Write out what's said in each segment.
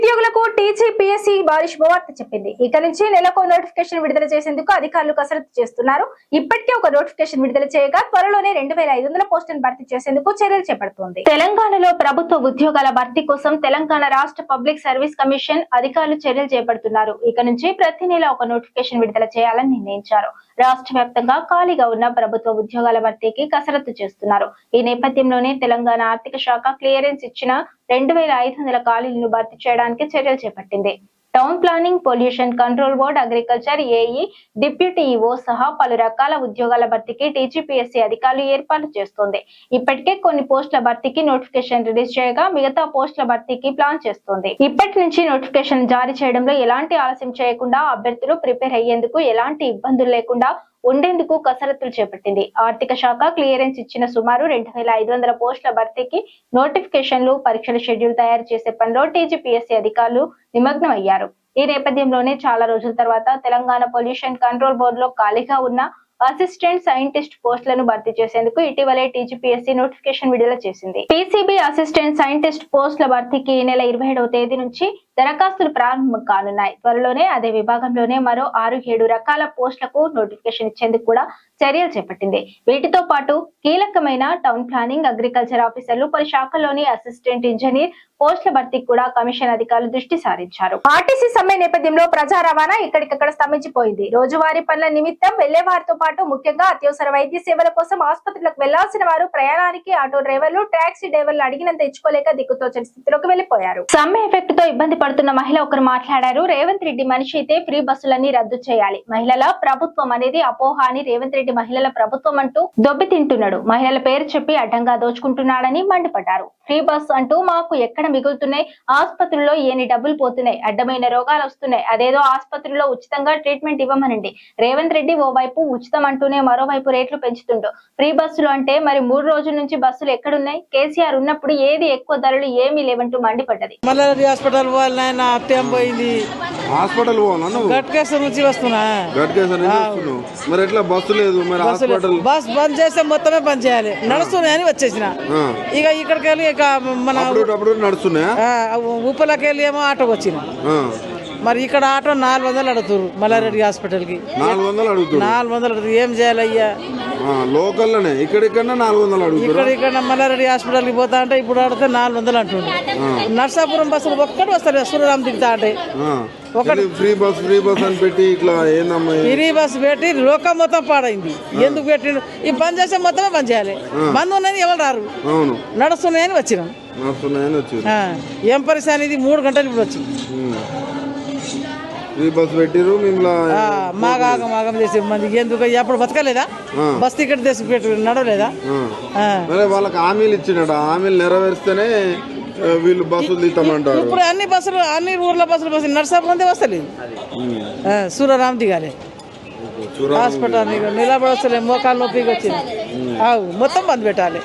ఉద్యోగులకు టీజీపీఎస్సీ భారీ శుభవార్త చెప్పింది. ఇక నుంచి నెలకు నోటిఫికేషన్ విడుదల చేసేందుకు అధికారులు కసరత్తు చేస్తున్నారు. ఇప్పటికే ఒక నోటిఫికేషన్ విడుదల చేయగా త్వరలోనే 2500 పోస్టులను భర్తీ చేసేందుకు చర్యలు చేపడుతోంది. తెలంగాణలో ప్రభుత్వ ఉద్యోగాల భర్తీ కోసం తెలంగాణ రాష్ట్ర పబ్లిక్ సర్వీస్ కమిషన్ అధికారులు చర్యలు చేపడుతున్నారు. ఇక నుంచి ప్రతి నెల ఒక నోటిఫికేషన్ విడుదల చేయాలని నిర్ణయించారు. రాష్ట్ర వ్యాప్తంగా ఖాళీగా ఉన్న ప్రభుత్వ ఉద్యోగాల భర్తీకి కసరత్తు చేస్తున్నారు. ఈ నేపథ్యంలోనే తెలంగాణ ఆర్థిక శాఖ క్లియరెన్స్ ఇచ్చిన 2500 ఖాళీలను భర్తీ చేయడానికి చర్యలు చేపట్టింది. Town planning, pollution control board, agriculture, AE, deputy EO సహా పలు రకాల ఉద్యోగాల భర్తీకి టీజీపీఎస్సీ అధికారులు ఏర్పాట్లు చేస్తోంది. ఇప్పటికే కొన్ని పోస్టుల భర్తీకి నోటిఫికేషన్ రిలీజ్ చేయగా మిగతా పోస్టుల భర్తీకి ప్లాన్ చేస్తోంది. ఇప్పటి నుంచి నోటిఫికేషన్ జారీ చేయడంలో ఎలాంటి ఆలస్యం చేయకుండా అభ్యర్థులు ప్రిపేర్ అయ్యేందుకు ఎలాంటి ఇబ్బందులు లేకుండా ఉండేందుకు కసరత్తులు చేపట్టింది. ఆర్థిక శాఖ క్లియరెన్స్ ఇచ్చిన సుమారు 2500 పోస్టుల భర్తీకి నోటిఫికేషన్లు, పరీక్షల షెడ్యూల్ తయారు చేసే పనిలో టీజీపీఎస్సీ అధికారులు నిమగ్నం అయ్యారు. ఈ నేపథ్యంలోనే చాలా రోజుల తర్వాత తెలంగాణ పొల్యూషన్ కంట్రోల్ బోర్డులో ఖాళీగా ఉన్న అసిస్టెంట్ సైంటిస్ట్ పోస్టులను భర్తీ చేసేందుకు ఇటీవలే టీజీపీఎస్సీ నోటిఫికేషన్ విడుదల చేసింది. పీసీబీ అసిస్టెంట్ సైంటిస్ట్ పోస్టుల భర్తీకి ఈ నెల 27వ తేదీ నుంచి దరఖాస్తులు ప్రారంభం కానున్నాయి. త్వరలోనే అదే విభాగంలోనే మరో 6-7 రకాల పోస్టులకు నోటిఫికేషన్ ఇచ్చేందుకు కూడా చర్యలు చేపట్టింది. వీటితో పాటు కీలకమైన టౌన్ ప్లానింగ్, అగ్రికల్చర్ ఆఫీసర్లు, పలు శాఖల్లోని అసిస్టెంట్ ఇంజనీర్ పోస్టుల భర్తీకి కూడా కమిషన్ అధికారులు దృష్టి సారించారు. ఆర్టీసీ సమ్మె నేపథ్యంలో ప్రజా రవాణా ఇక్కడికక్కడ స్తంభించిపోయింది. రోజువారీ పనుల నిమిత్తం వెళ్లే వారితో పాటు ముఖ్యంగా అత్యవసర వైద్య సేవల కోసం ఆసుపత్రులకు వెళ్లాల్సిన వారు ప్రయాణానికి ఆటో డ్రైవర్లు, టాక్సీ డ్రైవర్లు అడిగినంత ఇచ్చుకోలేక దిక్కుతోచని స్థితిలోకి వెళ్లిపోయారు. సమ్మె ఎఫెక్ట్ తో ఇబ్బంది పడుతున్న మహిళ ఒకరు మాట్లాడారు. రేవంత్ రెడ్డి మనిషి అయితే ఫ్రీ బస్సులన్నీ రద్దు చేయాలి. మహిళల ప్రభుత్వం అనేది అపోహ అని రేవంత్ రెడ్డి మహిళల ప్రభుత్వం అంటూ దొబ్బి తింటున్నాడు. మహిళల పేరు చెప్పి అడ్డంగా దోచుకుంటున్నాడని మండిపడ్డారు. ఫ్రీ బస్ అంటూ మాకు ఎక్కడ మిగులుతున్నాయి? ఆసుపత్రుల్లో ఏని డబ్బులు పోతున్నాయి, అడ్డమైన రోగాలు వస్తున్నాయి. అదేదో ఆసుపత్రుల్లో ఉచితంగా ట్రీట్మెంట్ ఇవ్వమనండి. రేవంత్ రెడ్డి ఓవైపు ఉచితం అంటూనే మరోవైపు రేట్లు పెంచుతుండు. ఫ్రీ బస్సులు అంటే మరి 3 రోజుల నుంచి బస్సులు ఎక్కడున్నాయి? కేసీఆర్ ఉన్నప్పుడు ఏది ఎక్కువ ధరలు ఏమీ లేవంటూ మండిపడ్డది. హాస్పిటల్ పోయింది. హాస్పిటల్ గట్కేశ్వర నుంచి వస్తున్నా. మరి ఎట్లా బస్సు లేదు? మరి హాస్పిటల్ బస్ బంద్ చేస్తే మొత్తమే బంద్ చేయాలి. నడుస్తున్నాయని వచ్చేసిన. ఇక ఇక్కడికి వెళ్ళి ఇక మన నడుస్తున్నాయా? ఉప్పలకి వెళ్ళి ఏమో ఆటోకి వచ్చిన. మరి ఇక్కడ ఆటో 400 అడుగుతారు. మల్లారెడ్డి హాస్పిటల్ కి 400 అడుగుతారు. ఏం చేయాలి అయ్యా? లోకల్లోనే ఇక్కడ 400 అడుగుతారు. ఇక్కడ మల్లారెడ్డి హాస్పిటల్ కి పోతా అంటే ఇప్పుడు అడిగితే 400 అంటుండే. నర్సాపురం బస్సులు ఒక్కటి వస్తారు. సూర్యరామ్ దిగుతా అంటే ఒకటి ఫ్రీ బస్ అని పెట్టి ఇట్లా ఏందమ్మా ఫ్రీ బస్ పెట్టి లోకం మొత్తం పాడైంది. ఎందుకు పెట్టిండు? ఈ బంద్ చేస్తే మొత్తమే బంద్ చేయాలి. బంద్ ఉన్నాయని ఎవరు రారు. నడుస్తున్నాయని వచ్చినాం. ఏం పరిస్థితి ఇది? 3 గంటలు ఇప్పుడు వచ్చి ఫ్రీ బస్ పెట్టిరు. మాగం చేసే మంది ఎందుకు ఎప్పుడు బతకలేదా? బస్ టికెట్ తెచ్చి పెట్టి నడవలేదా? వాళ్ళకి హామీలు ఇచ్చినట. హామీలు నెరవేరిస్తేనే వీళ్ళు బస్సులు తీస్తామంటారు. ఇప్పుడు అన్ని ఊర్ల బస్సులు నర్సాపురం వస్తలేదు. సూర్యరామ్ దిగాలి. హాస్పిటల్ నిలబడి వస్తలే. మోకాలు నొప్పికి వచ్చింది. మొత్తం బంద్ పెట్టాలి.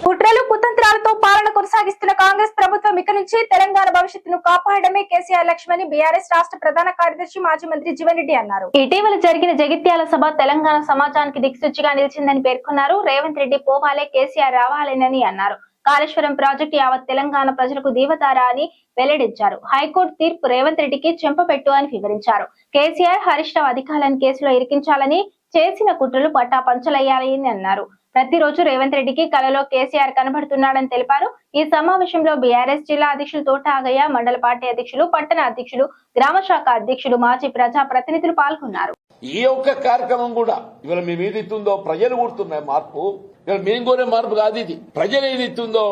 కుట్రలు, కుతంత్రాలతో పాలన కొనసాగిస్తున్న కాంగ్రెస్ ప్రభుత్వం ఇక నుంచి తెలంగాణ భవిష్యత్తును కాపాడమే కేసీఆర్ లక్ష్యమని బీఆర్ఎస్ రాష్ట్ర ప్రధాన కార్యదర్శి, మాజీ మంత్రి జీవన్ రెడ్డి అన్నారు. ఇటీవల జరిగిన జగిత్యాల సభ తెలంగాణ సమాజానికి దిక్సూచిగా నిలిచిందని పేర్కొన్నారు. రేవంత్ రెడ్డి పోవాలే, కేసీఆర్ రావాలేనని అన్నారు. కాళేశ్వరం ప్రాజెక్టు యావత్ తెలంగాణ ప్రజలకు దీవతార అని వెల్లడించారు. హైకోర్టు తీర్పు రేవంత్ రెడ్డికి చెంపపెట్టు అని వివరించారు. కేసీఆర్, హరీష్ రావు అధికారులను కేసులో ఇరికించాలని, చేసిన కుట్రలు పట్టాపంచలయ్యాలని అన్నారు. ప్రతిరోజు రేవంత్ రెడ్డికి కలలో కేసీఆర్ కనబడుతున్నాడని తెలిపారు. ఈ సమావేశంలో బీఆర్ఎస్ జిల్లా అధ్యక్షులు తోట ఆగయ్య, మండల పార్టీ అధ్యక్షులు, పట్టణ అధ్యక్షులు, గ్రామ శాఖ అధ్యక్షులు, మాజీ ప్రజా ప్రతినిధులు పాల్గొన్నారు. ఈ ఒక్క కార్యక్రమం కూడా ఇవాళ మేము ఏది ఇస్తుందో ప్రజలు కూడుతున్నాయి మార్పు. ఇవాళ మేము కోరే మార్పు కాదు ఇది. ప్రజలు ఏది ఇస్తుందో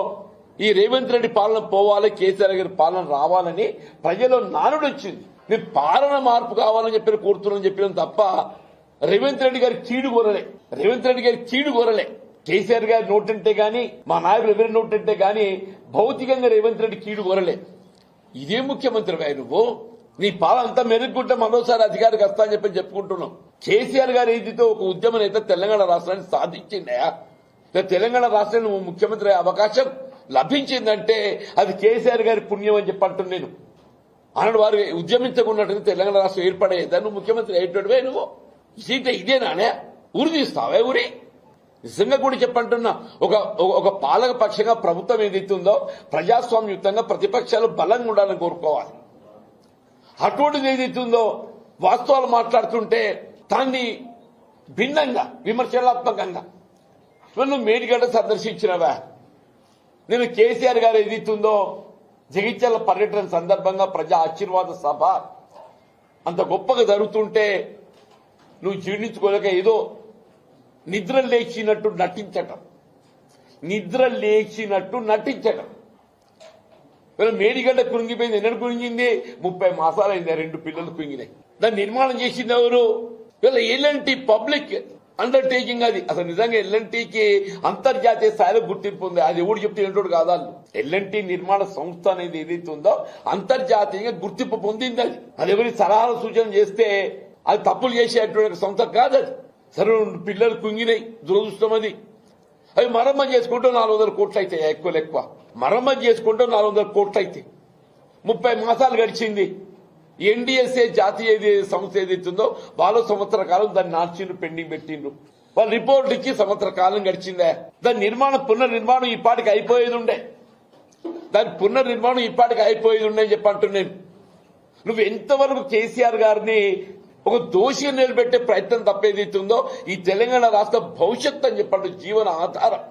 ఈ రేవంత్ రెడ్డి పాలన పోవాలి, కేసీఆర్ గారి పాలన రావాలని ప్రజల్లో నానుడు వచ్చింది. మేము పాలన మార్పు కావాలని చెప్పి కోరుతున్నాం చెప్పిన తప్ప రేవంత్ రెడ్డి గారి చీడు కోరలే. కేసీఆర్ గారి నోటంటే గాని, మా నాయకులు ఎవరి నోటంటే గాని భౌతికంగా రేవంత్ రెడ్డి కీడు కోరలే. ఇదే ముఖ్యమంత్రి నువ్వు. నీ పాలన అంతా మెరుగుకుంటే మరోసారి అధికారికి వస్తా అని చెప్పి చెప్పుకుంటున్నాం. కేసీఆర్ గారి ఏదితో ఒక ఉద్యమ నేత తెలంగాణ రాష్ట్రాన్ని సాధించిండయా? తెలంగాణ రాష్ట్రాన్ని నువ్వు ముఖ్యమంత్రి అవకాశం లభించిందంటే అది కేసీఆర్ గారి పుణ్యం అని చెప్పి అంటున్నాను నేను. అన్నాడు వారు ఉద్యమించకున్నట్టు తెలంగాణ రాష్ట్రం ఏర్పడేదా? నువ్వు ముఖ్యమంత్రి అయ్యేటోడివే. నువ్వు సీత ఇదేనానే ఊరి తీస్తావే? ఊరి నిజంగా కూడా చెప్పంటున్నా, ఒక పాలక పక్షంగా ప్రభుత్వం ఏదైతుందో ప్రజాస్వామ్యయుతంగా ప్రతిపక్షాలు బలంగా ఉండాలని కోరుకోవాలి. అటువంటిది ఏదైతుందో వాస్తవాలు మాట్లాడుతుంటే దాన్ని భిన్నంగా విమర్శనాత్మకంగా నువ్వు మేడిగడ్డ సందర్శించినవా? నేను కేసీఆర్ గారు ఏదైతుందో జగిత్యాల పర్యటన సందర్భంగా ప్రజా ఆశీర్వాద సభ అంత గొప్పగా జరుగుతుంటే నువ్వు జీర్ణించుకోలేక ఏదో నిద్ర లేచినట్టు నటించటం మేడిగడ్డ కురింగిపోయింది. ఎన్నడు కురింగింది? 30 మాసాలైంది. 2 పిల్లలు కురింగినాయి. దాన్ని నిర్మాణం చేసింది ఎవరు? వీళ్ళ ఎల్ఎన్టీ పబ్లిక్ అండర్టేకింగ్. అది అసలు నిజంగా ఎల్ఎన్టీకి అంతర్జాతీయ స్థాయిలో గుర్తింపు ఉంది. అది ఎవడు చెప్తే ఏంటోడు కాదు. ఎల్ఎన్టీ నిర్మాణ సంస్థ అనేది ఏదైతే ఉందో అంతర్జాతీయంగా గుర్తింపు పొందింది. అది ఎవరి సలహాలు సూచన చేస్తే అది తప్పులు చేసేటువంటి సంస్థ కాదు. అది సరే పిల్లలు కుంగినాయి, దురదృష్టం. అవి మరమ్మతు చేసుకుంటూ 400 కోట్లు అవుతాయి. ఎక్కువ మరమ్మతు చేసుకుంటూ 400 కోట్లు అవుతాయి. 30 మాసాలు గడిచింది. ఎన్డీఎస్ఏ జాతీయ సంస్థ ఏదైతుందో వాళ్ళు సంవత్సర కాలం దాన్ని నార్చిండ్రు, పెండింగ్ పెట్టిండ్రు. వాళ్ళు రిపోర్ట్ ఇచ్చి సంవత్సర కాలం గడిచిందే. దాని పునర్నిర్మాణం ఈ పాటికి అయిపోయేది ఉండే. అని చెప్పి అంటున్నాను. నువ్వు ఎంతవరకు కేసీఆర్ గారిని ఒక దోషిగా నిలబెట్టే ప్రయత్నం తప్పేదైతుందో ఈ తెలంగాణ రాష్ట్ర భవిష్యత్తు అని చెప్పండి, జీవన ఆధారం.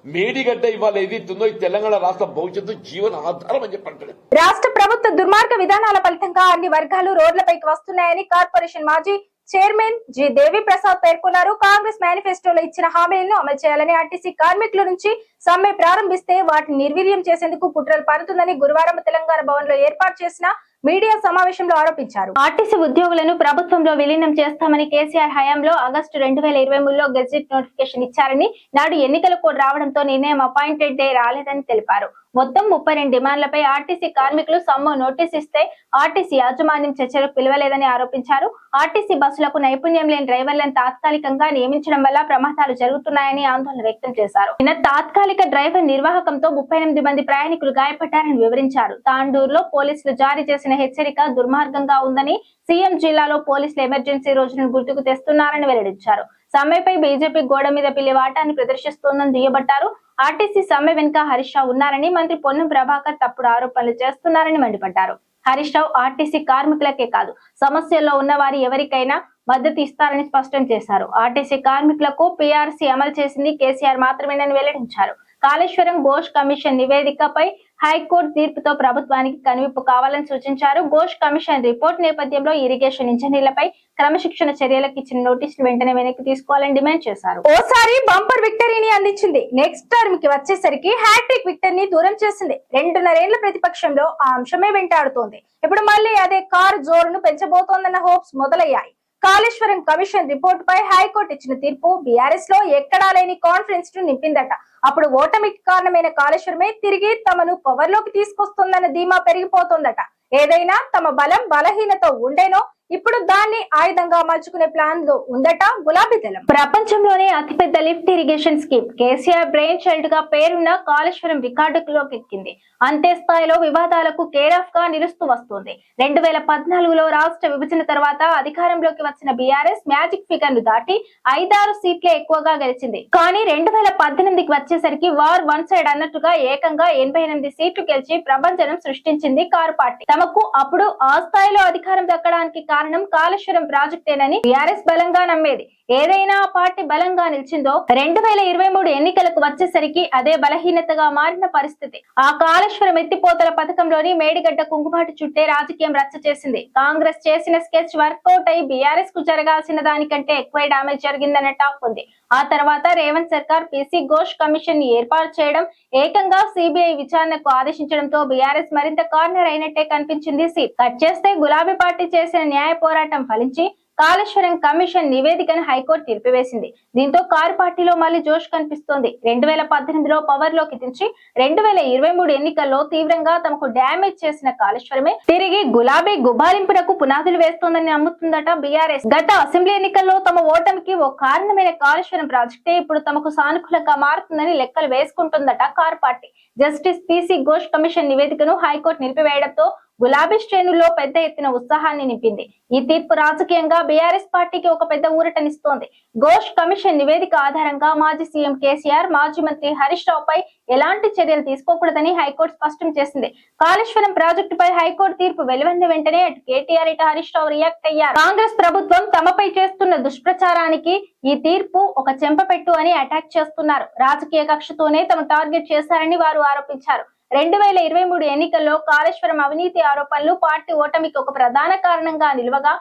మేడిగడ్డ ఇవాళ ఏదైతుందో ఈ తెలంగాణ రాష్ట్ర భవిష్యత్తు జీవన ఆధారం అని చెప్పండి. రాష్ట్ర ప్రభుత్వ దుర్మార్గ విధానాల ఫలితంగా అన్ని వర్గాలు రోడ్లపైకి వస్తున్నాయని కార్పొరేషన్ మాజీ చైర్మన్ జి దేవి ప్రసాద్ పేర్కొన్నారు. కాంగ్రెస్ మేనిఫెస్టోలో ఇచ్చిన హామీలను అమలు చేయాలని, ఆర్టీసీ కార్మికుల నుంచి సమ్మె ప్రారంభిస్తే వాటిని నిర్వీర్యం చేసేందుకు కుట్రలు పడుతుందని గురువారం తెలంగాణ భవన్ లో ఏర్పాటు చేసిన మీడియా సమావేశంలో ఆరోపించారు. ఆర్టీసీ ఉద్యోగులను ప్రభుత్వంలో విలీనం చేస్తామని కేసీఆర్ హయాంలో ఆగస్టు 2023లో గెజిట్ నోటిఫికేషన్ ఇచ్చారని, నాడు ఎన్నికల కోడ్ రావడంతో నిర్ణయం అపాయింటెడ్ డే రాలేదని తెలిపారు. మొత్తం 32 డిమాండ్లపై ఆర్టీసీ కార్మికులు సమ్మె నోటీస్ ఇస్తే ఆర్టీసీ యాజమాన్యం చర్చలకు పిలవలేదని ఆరోపించారు. ఆర్టీసీ బస్సులకు నైపుణ్యం లేని డ్రైవర్లను తాత్కాలికంగా నియమించడం వల్ల ప్రమాదాలు జరుగుతున్నాయని ఆందోళన వ్యక్తం చేశారు. నిన్న తాత్కాలిక డ్రైవర్ నిర్వాహకంతో 38 మంది ప్రయాణికులు గాయపడ్డారని వివరించారు. తాండూరులో పోలీసులు జారీ చేసిన హెచ్చరిక దుర్మార్గంగా ఉందని, సీఎం జిల్లాలో పోలీసులు ఎమర్జెన్సీ రోజులను గుర్తుకు తెస్తున్నారని వెల్లడించారు. సమ్మెపై బీజేపీ గోడ మీద పిల్లి వాటాన్ని ప్రదర్శిస్తోందని దుయ్యబట్టారు. ఆర్టీసీ సమ్మె వెనుక హరీష్ రావు ఉన్నారని, మంత్రి పొన్నం ప్రభాకర్ తప్పుడు ఆరోపణలు చేస్తున్నారని మండిపడ్డారు. హరీష్ రావు ఆర్టీసీ కార్మికులకే కాదు, సమస్యల్లో ఉన్న వారి ఎవరికైనా మద్దతు ఇస్తారని స్పష్టం చేశారు. ఆర్టీసీ కార్మికులకు పీఆర్సీ అమలు చేసింది కేసీఆర్ మాత్రమేనని వెల్లడించారు. కాళేశ్వరం ఘోష్ కమిషన్ నివేదికపై హైకోర్టు తీర్పుతో ప్రభుత్వానికి కనువిప్పు కావాలని సూచించారు. ఘోష్ కమిషన్ రిపోర్ట్ నేపథ్యంలో ఇరిగేషన్ ఇంజనీర్లపై క్రమశిక్షణ చర్యలకు ఇచ్చిన నోటీసులు వెంటనే వెనక్కి తీసుకోవాలని డిమాండ్ చేశారు. ఓసారి బంపర్ విక్టరీని అందించింది, నెక్స్ట్ టర్మ్ కి వచ్చేసరికి హ్యాట్రిక్ విక్టరీని దూరం చేసింది. 2.5 ఏళ్ల ప్రతిపక్షంలో ఆ అంశమే వెంటాడుతోంది. ఇప్పుడు మళ్ళీ అదే కారు జోరును పెంచబోతోందన్న హోప్స్ మొదలయ్యాయి. కాళేశ్వరం కమిషన్ రిపోర్టుపై హైకోర్టు ఇచ్చిన తీర్పు బీఆర్ఎస్ లో ఎక్కడా లేని కాన్ఫిడెన్స్ ను నింపిందట. అప్పుడు ఓటమికి కారణమైన కాళేశ్వరమే తిరిగి తమను పవర్ లోకి తీసుకొస్తుందన్న ధీమా పెరిగిపోతుందట. ఏదైనా తమ బలం బలహీనత ఉండేనో ఇప్పుడు దాన్ని ఆయుధంగా మలుచుకునే ప్లాన్ లో ఉందట గులాబీ దళం. ప్రపంచంలోనే అతిపెద్ద lift irrigation scheme KCR brain child గా పేరున్న కాళేశ్వరం రికార్డులోకి ఎక్కింది. అంతే స్థాయిలో వివాదాలకు కేర్ ఆఫ్ గా నిలుస్తూ వస్తుంది. 2014లో రాష్ట్ర విభజన తర్వాత అధికారంలోకి వచ్చిన బీఆర్ఎస్ మ్యాజిక్ ఫిగర్ ను దాటి 5-6 సీట్లే ఎక్కువగా గెలిచింది. కానీ 2018కి వచ్చేసరికి వార్ వన్ సైడ్ అన్నట్టుగా ఏకంగా 88 సీట్లు గెలిచి ప్రభంజనం సృష్టించింది కారు పార్టీ. తమకు అప్పుడు ఆ స్థాయిలో అధికారం దక్కడానికి కారణం కాళేశ్వరం ప్రాజెక్టేనని బీఆర్ఎస్ బలంగా నమ్మేది. ఏదైనా ఆ పార్టీ బలంగా నిలిచిందో 2023 ఎన్నికలకు వచ్చేసరికి అదే బలహీనతగా మారిన పరిస్థితి. ఆ కాళేశ్వరం ఎత్తిపోతల పథకంలోని మేడిగడ్డ కుంగుబాటు చుట్టే రాజకీయం రచ్చ చేసింది. కాంగ్రెస్ చేసిన స్కెచ్ వర్కౌట్ అయి బీఆర్ఎస్ కు జరగాల్సిన దానికంటే ఎక్కువ డామేజ్ జరిగిందన్న టాక్ ఉంది. ఆ తర్వాత రేవంత్ సర్కార్ పీసీ ఘోష్ కమిషన్ ని ఏర్పాటు చేయడం, ఏకంగా సిబిఐ విచారణకు ఆదేశించడంతో బీఆర్ఎస్ మరింత కార్నర్ అయినట్టే కనిపించింది. సీట్ కట్ చేస్తే గులాబీ పార్టీ చేసిన న్యాయ పోరాటం ఫలించి కాళేశ్వరం కమిషన్ నివేదికను హైకోర్టు తీర్పివేసింది. దీంతో కారు పార్టీలో మళ్లీ జోష్ కనిపిస్తోంది. 2018లో పవర్ లోకి దించి 2023 ఎన్నికల్లో తీవ్రంగా తమకు డ్యామేజ్ చేసిన కాళేశ్వరమే తిరిగి గులాబీ గుబాలింపునకు పునాదులు వేస్తోందని నమ్ముతుందట బీఆర్ఎస్. గత అసెంబ్లీ ఎన్నికల్లో తమ ఓటమికి ఓ కారణమైన కాళేశ్వరం ప్రాజెక్టే ఇప్పుడు తమకు సానుకూలంగా మారుతుందని లెక్కలు వేసుకుంటుందట కారు పార్టీ. జస్టిస్ పీసీ ఘోష్ కమిషన్ నివేదికను హైకోర్టు నిలిపివేయడంతో గులాబీ శ్రేణుల్లో పెద్ద ఎత్తున ఉత్సాహాన్ని నింపింది. ఈ తీర్పు రాజకీయంగా బీఆర్ఎస్ పార్టీకి ఒక పెద్ద ఊరటనిస్తోంది. ఘోష్ కమిషన్ నివేదిక ఆధారంగా మాజీ సీఎం కేసీఆర్, మాజీ మంత్రి హరీష్ రావుపై ఎలాంటి చర్యలు తీసుకోకూడదని హైకోర్టు స్పష్టం చేసింది. కాళేశ్వరం ప్రాజెక్టుపై హైకోర్టు తీర్పు వెలువడిన వెంటనే అటు కేటీఆర్, ఇటు హరీష్ రావు రియాక్ట్ అయ్యారు. కాంగ్రెస్ ప్రభుత్వం తమపై చేస్తున్న దుష్ప్రచారానికి ఈ తీర్పు ఒక చెంపపెట్టు అని అటాక్ చేస్తున్నారు. రాజకీయ కక్షతోనే తమ టార్గెట్ చేశారని వారు ఆరోపించారు. 2023 ఎన్నికల్లో కాళేశ్వరం అవినీతి ఆరోపణలు పార్టీ ఓటమికి ఒక ప్రధాన కారణంగా నిలువగా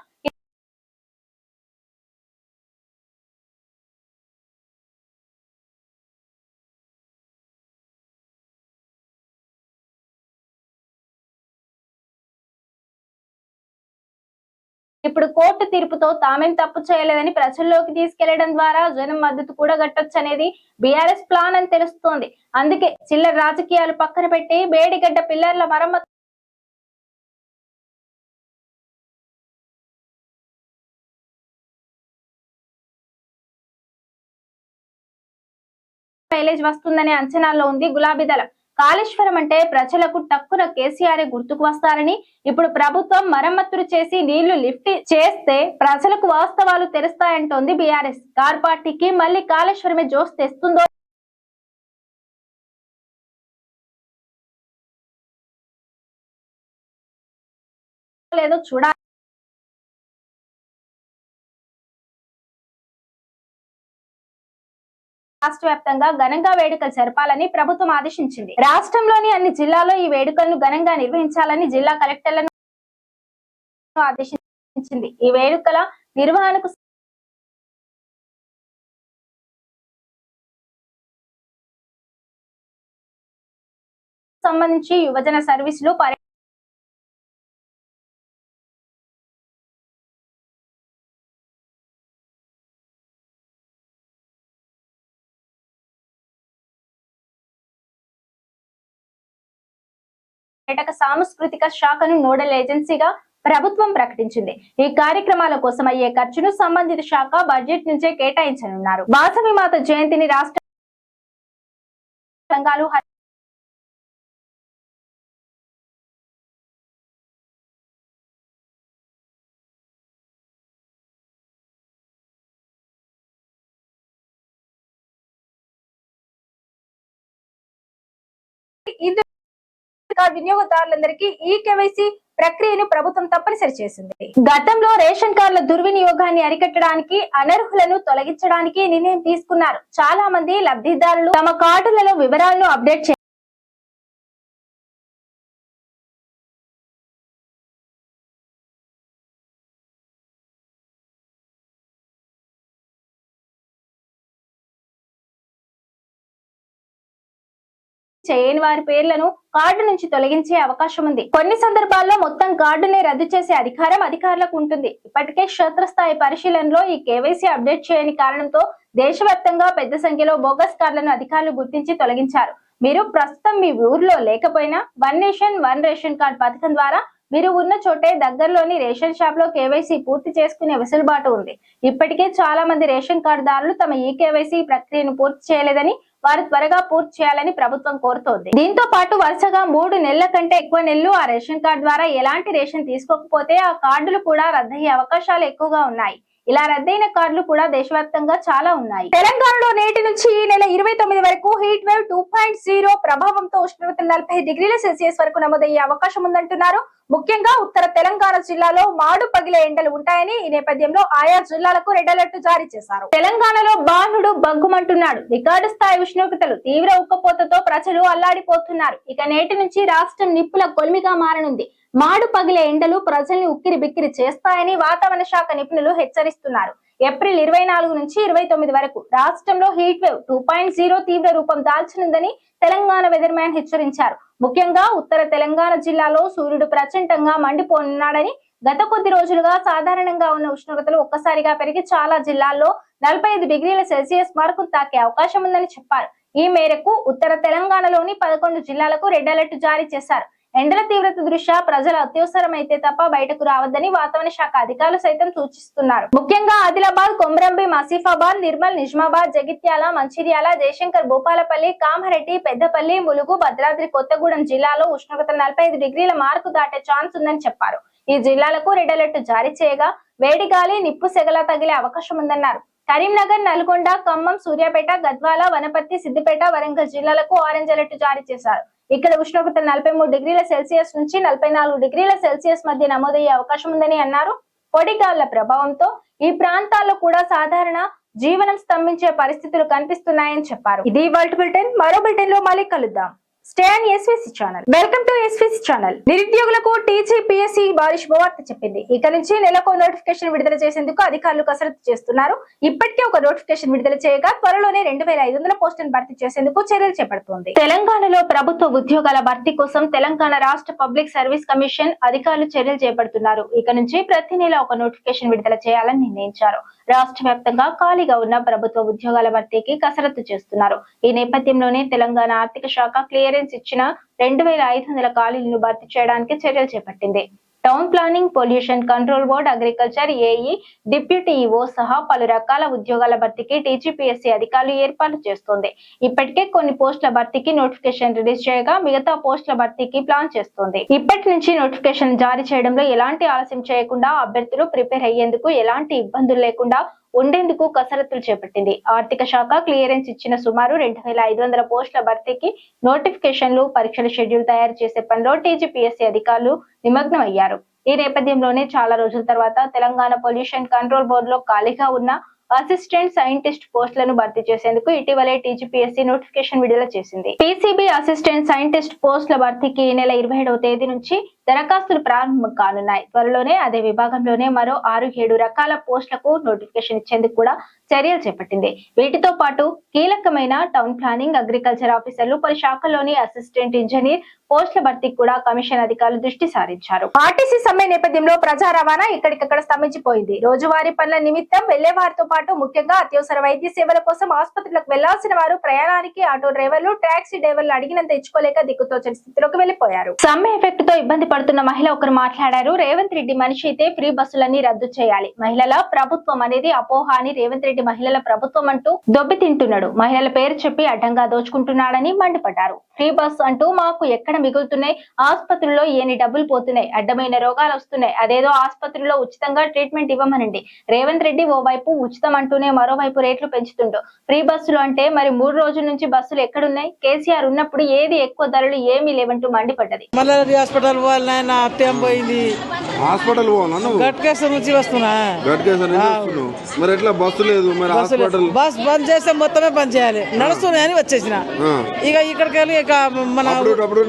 ఇప్పుడు కోర్టు తీర్పుతో తామేం తప్పు చేయలేదని ప్రజల్లోకి తీసుకెళ్లడం ద్వారా జనం మద్దతు కూడా గట్టొచ్చనేది బీఆర్ఎస్ ప్లాన్ అని తెలుస్తోంది. అందుకే చిల్లర రాజకీయాలు పక్కన పెట్టి బేడిగడ్డ పిల్లర్ల మరమ్మతు మైలేజ్ వస్తుందనే అంచనాల్లో ఉంది గులాబీ దళం. కాళేశ్వరం అంటే ప్రజలకు టక్కున కేసీఆర్ గుర్తుకు వస్తారని, ఇప్పుడు ప్రభుత్వం మరమ్మతులు చేసి నీళ్లు లిఫ్ట్ చేస్తే ప్రజలకు వాస్తవాలు తెలుస్తాయంటోంది బీఆర్ఎస్. కార్ పార్టీకి మళ్లీ కాళేశ్వరమే జోష్ తెస్తుందో లేదో చూడాలి. రాష్ట్ర వ్యాప్తంగా ఘనంగా వేడుకలు జరపాలని ప్రభుత్వం ఆదేశించింది. రాష్ట్రంలోని అన్ని జిల్లాల్లో ఈ వేడుకలను ఘనంగా నిర్వహించాలని జిల్లా కలెక్టర్లను ఆదేశించింది. ఈ వేడుకల నిర్వహణకు సంబంధించి యువజన సర్వీసులు, పర్యాటక సాంస్కృతిక శాఖను నోడల్ ఏజెన్సీగా ప్రభుత్వం ప్రకటించింది. ఈ కార్యక్రమాల కోసం అయ్యే ఖర్చును సంబంధిత శాఖ బడ్జెట్ నుంచే కేటాయించనున్నారు. వాసవి మాత జయంతిని రాష్ట్ర సంఘాలు వినియోగదారులందరికీ ఈ కేవైసీ ప్రక్రియను ప్రభుత్వం తప్పనిసరి చేసింది. గతంలో రేషన్ కార్డుల దుర్వినియోగాన్ని అరికట్టడానికి, అనర్హులను తొలగించడానికి నిర్ణయం తీసుకున్నారు. చాలా మంది లబ్ధిదారులు తమ కార్డులలో వివరాలను అప్డేట్ చేయని వారి పేర్లను కార్డు నుంచి తొలగించే అవకాశం ఉంది. కొన్ని సందర్భాల్లో మొత్తం కార్డునే రద్దు చేసే అధికారం అధికారులకు ఉంటుంది. ఇప్పటికే క్షేత్రస్థాయి పరిశీలనలో ఈ కేవైసీ అప్డేట్ చేయని కారణంతో దేశవ్యాప్తంగా పెద్ద సంఖ్యలో బోగస్ కార్డులను అధికారులు గుర్తించి తొలగించారు. మీరు ప్రస్తుతం మీ ఊర్లో లేకపోయినా one nation one ration card పథకం ద్వారా మీరు ఉన్న చోటే దగ్గరలోని రేషన్ షాప్ లో కేవైసీ పూర్తి చేసుకునే వెసులుబాటు ఉంది. ఇప్పటికే చాలా మంది రేషన్ కార్డుదారులు తమ ఈ కేవైసీ ప్రక్రియను పూర్తి చేయలేదని, వారు త్వరగా పూర్తి చేయాలని ప్రభుత్వం కోరుతోంది. దీంతో పాటు వరుసగా 3 నెలల కంటే ఎక్కువ నెలలు ఆ రేషన్ కార్డు ద్వారా ఎలాంటి రేషన్ తీసుకోకపోతే ఆ కార్డులు కూడా రద్దయ్యే అవకాశాలు ఎక్కువగా ఉన్నాయి. ఇలా రద్దయిన కార్డులు కూడా దేశవ్యాప్తంగా చాలా ఉన్నాయి. తెలంగాణలో నేటి నుంచి ఈ నెల 29 వరకు హీట్ వేవ్ 2.0 ప్రభావంతో ఉష్ణోగ్రతలు 40 డిగ్రీల సెల్సియస్ వరకు నమోదయ్యే అవకాశం ఉందంటున్నారు. ముఖ్యంగా ఉత్తర తెలంగాణ జిల్లాలో మాడు పగిలే ఎండలు ఉంటాయని, ఈ నేపథ్యంలో ఆయా జిల్లాలకు రెడ్ అలర్ట్ జారీ చేశారు. తెలంగాణలో బాణుడు బగ్గుమంటున్నాడు. రికార్డు స్థాయి ఉష్ణోగ్రతలు, తీవ్ర ఉక్కపోతతో ప్రజలు అల్లాడిపోతున్నారు. ఇక నేటి నుంచి రాష్ట్రం నిప్పుల కొలిమిగా మారనుంది. మాడు పగిలే ఎండలు ప్రజల్ని ఉక్కిరి బిక్కిరి చేస్తాయని వాతావరణ శాఖ నిపుణులు హెచ్చరిస్తున్నారు. ఏప్రిల్ 24 నుంచి 29 వరకు రాష్ట్రంలో హీట్ వేవ్ 2.0 తీవ్ర రూపం దాల్చనుందని తెలంగాణ వెదర్ మ్యాన్ హెచ్చరించారు. ముఖ్యంగా ఉత్తర తెలంగాణ జిల్లాలో సూర్యుడు ప్రచండంగా మండిపోనున్నాడని, గత కొద్ది రోజులుగా సాధారణంగా ఉన్న ఉష్ణోగ్రతలు ఒక్కసారిగా పెరిగి చాలా జిల్లాల్లో 45 డిగ్రీల సెల్సియస్ వరకు తాకే అవకాశం ఉందని చెప్పారు. ఈ మేరకు ఉత్తర తెలంగాణలోని 11 జిల్లాలకు రెడ్ అలర్ట్ జారీ చేశారు. ఎండల తీవ్రత దృష్ట్యా ప్రజలు అత్యవసరమైతే తప్ప బయటకు రావద్దని వాతావరణ శాఖ అధికారులు సైతం సూచిస్తున్నారు. ముఖ్యంగా ఆదిలాబాద్, కొమ్రంభీం, ఆసిఫాబాద్, నిర్మల్, నిజామాబాద్, జగిత్యాల, మంచిర్యాల, జయశంకర్, భూపాలపల్లి, కామారెడ్డి, పెద్దపల్లి, ములుగు, భద్రాద్రి కొత్తగూడెం జిల్లాలో ఉష్ణోగ్రత 45 డిగ్రీల మార్కు దాటే ఛాన్స్ ఉందని చెప్పారు. ఈ జిల్లాలకు రెడ్ అలర్ట్ జారీ చేయగా వేడి గాలి, నిప్పు సెగల తగిలే అవకాశం ఉందన్నారు. కరీంనగర్, నల్గొండ, ఖమ్మం, సూర్యాపేట, గద్వాల, వనపర్తి, సిద్దిపేట, వరంగల్ జిల్లాలకు ఆరెంజ్ అలర్ట్ జారీ చేశారు. ఇక్కడ ఉష్ణోగ్రత 43 డిగ్రీల సెల్సియస్ నుంచి 44 డిగ్రీల సెల్సియస్ మధ్య నమోదయ్యే అవకాశం ఉందని అన్నారు. పొడిగాళ్ల ప్రభావంతో ఈ ప్రాంతాల్లో కూడా సాధారణ జీవనం స్తంభించే పరిస్థితులు కనిపిస్తున్నాయని చెప్పారు. ఇది ఇవాల్టి బులెటిన్. మరో బులెటిన్ లో మళ్ళీ కలుద్దాం. Stay on SVC channel. Welcome to SVC channel. నిరుద్యోగులకు టీజీపీఎస్సీ భారీ శుభవార్త చెప్పింది. ఇక నుంచి నెలకు నోటిఫికేషన్ విడుదల చేసేందుకు అధికారులు కసరత్తు చేస్తున్నారు. ఇప్పటికే ఒక నోటిఫికేషన్ విడుదల చేయగా త్వరలోనే 2500 పోస్టులను భర్తీ చేసేందుకు చర్యలు చేపడుతోంది. తెలంగాణలో ప్రభుత్వ ఉద్యోగాల భర్తీ కోసం తెలంగాణ రాష్ట్ర పబ్లిక్ సర్వీస్ కమిషన్ అధికారులు చర్యలు చేపడుతున్నారు. ఇక నుంచి ప్రతి నెల ఒక నోటిఫికేషన్ విడుదల చేయాలని నిర్ణయించారు. రాష్ట్ర వ్యాప్తంగా ఖాళీగా ఉన్న ప్రభుత్వ ఉద్యోగాల భర్తీకి కసరత్తు చేస్తున్నారు. ఈ నేపథ్యంలోనే తెలంగాణ ఆర్థిక శాఖ క్లియరెన్స్ ఇచ్చిన 2500 ఖాళీలను భర్తీ చేయడానికి చర్యలు చేపట్టింది. Town planning, pollution control board, agriculture, AE, deputy EO సహా పలు రకాల ఉద్యోగాల భర్తీకి టీజీపీఎస్సీ అధికారులు ఏర్పాట్లు చేస్తోంది. ఇప్పటికే కొన్ని పోస్టుల భర్తీకి నోటిఫికేషన్ రిలీజ్ చేయగా మిగతా పోస్టుల భర్తీకి ప్లాన్ చేస్తోంది. ఇప్పటి నుంచి నోటిఫికేషన్ జారీ చేయడంలో ఎలాంటి ఆలస్యం చేయకుండా అభ్యర్థులు ప్రిపేర్ అయ్యేందుకు ఎలాంటి ఇబ్బందులు లేకుండా ఉండేందుకు కసరత్తులు చేపట్టింది. ఆర్థిక శాఖ క్లియరెన్స్ ఇచ్చిన సుమారు 2500 పోస్టుల భర్తీకి నోటిఫికేషన్లు, పరీక్షల షెడ్యూల్ తయారు చేసే పనిలో టీజీపీఎస్సీ అధికారులు నిమగ్నం అయ్యారు. ఈ నేపథ్యంలోనే చాలా రోజుల తర్వాత తెలంగాణ పొల్యూషన్ కంట్రోల్ బోర్డులో ఖాళీగా ఉన్న అసిస్టెంట్ సైంటిస్ట్ పోస్టులను భర్తీ చేసేందుకు ఇటీవలే టీజీపీఎస్సీ నోటిఫికేషన్ విడుదల చేసింది. పీసీబీ అసిస్టెంట్ సైంటిస్ట్ పోస్టుల భర్తీకి ఈ నెల 27వ తేదీ నుంచి దరఖాస్తులు ప్రారంభం కానున్నాయి. త్వరలోనే అదే విభాగంలోనే మరో 6-7 రకాల పోస్టులకు నోటిఫికేషన్ ఇచ్చేందుకు కూడా చర్యలు చేపట్టింది. వీటితో పాటు కీలకమైన టౌన్ ప్లానింగ్, అగ్రికల్చర్ ఆఫీసర్లు, పలు శాఖల్లోని అసిస్టెంట్ ఇంజనీర్ పోస్టుల భర్తీకి కూడా కమిషన్ అధికారులు దృష్టి సారించారు. ఆర్టీసీ సమ్మె నేపథ్యంలో ప్రజా రవాణా ఇక్కడికక్కడ స్తంభించిపోయింది. రోజువారీ పనుల నిమిత్తం వెళ్లే వారితో పాటు ముఖ్యంగా అత్యవసర వైద్య సేవల కోసం ఆసుపత్రులకు వెళ్లాల్సిన వారు ప్రయాణానికి ఆటో డ్రైవర్లు, టాక్సీ డ్రైవర్లు అడిగినంత ఇచ్చుకోలేక దిక్కుతోచని స్థితిలోకి వెళ్లిపోయారు. సమ్మె ఎఫెక్ట్ తో ఇబ్బంది పడుతున్న మహిళ ఒకరు మాట్లాడారు. రేవంత్ రెడ్డి మనిషి అయితే ఫ్రీ బస్సులన్నీ రద్దు చేయాలి. మహిళల ప్రభుత్వం అనేది అపోహ అని రేవంత్ రెడ్డి మహిళల ప్రభుత్వం అంటూ దొబ్బి తింటున్నాడు. మహిళల పేరు చెప్పి అడ్డంగా దోచుకుంటున్నాడని మండిపడ్డారు. ఫ్రీ బస్ అంటూ మాకు ఎక్కడ మిగులుతున్నాయి? ఆసుపత్రుల్లో ఏని డబ్బులు పోతున్నాయి, అడ్డమైన రోగాలు వస్తున్నాయి. అదేదో ఆసుపత్రుల్లో ఉచితంగా ట్రీట్మెంట్ ఇవ్వమనండి. రేవంత్ రెడ్డి ఓవైపు ఉచితం అంటూనే మరోవైపు రేట్లు పెంచుతుండు. ఫ్రీ బస్సులు అంటే మరి 3 రోజుల నుంచి బస్సులు ఎక్కడున్నాయి? కేసీఆర్ ఉన్నప్పుడు ఏది ఎక్కువ ధరలు ఏమీ లేవంటూ మండిపడ్డది. మల్లారెడ్డి హాస్పిటల్ పోవాలన్నా అట్టేం పోయింది. హాస్పిటల్ పోవాలా? గట్కేశ్వరం నుంచి వస్తున్నా. మరి ఎట్లా బస్సు లేదు? మరి హాస్పిటల్ బస్ బంద్ చేస్తే మొత్తమే బంద్ చేయాలి. నడుస్తున్నాయని వచ్చేసిన. ఇక ఇక్కడికి వెళ్ళి ఇక మన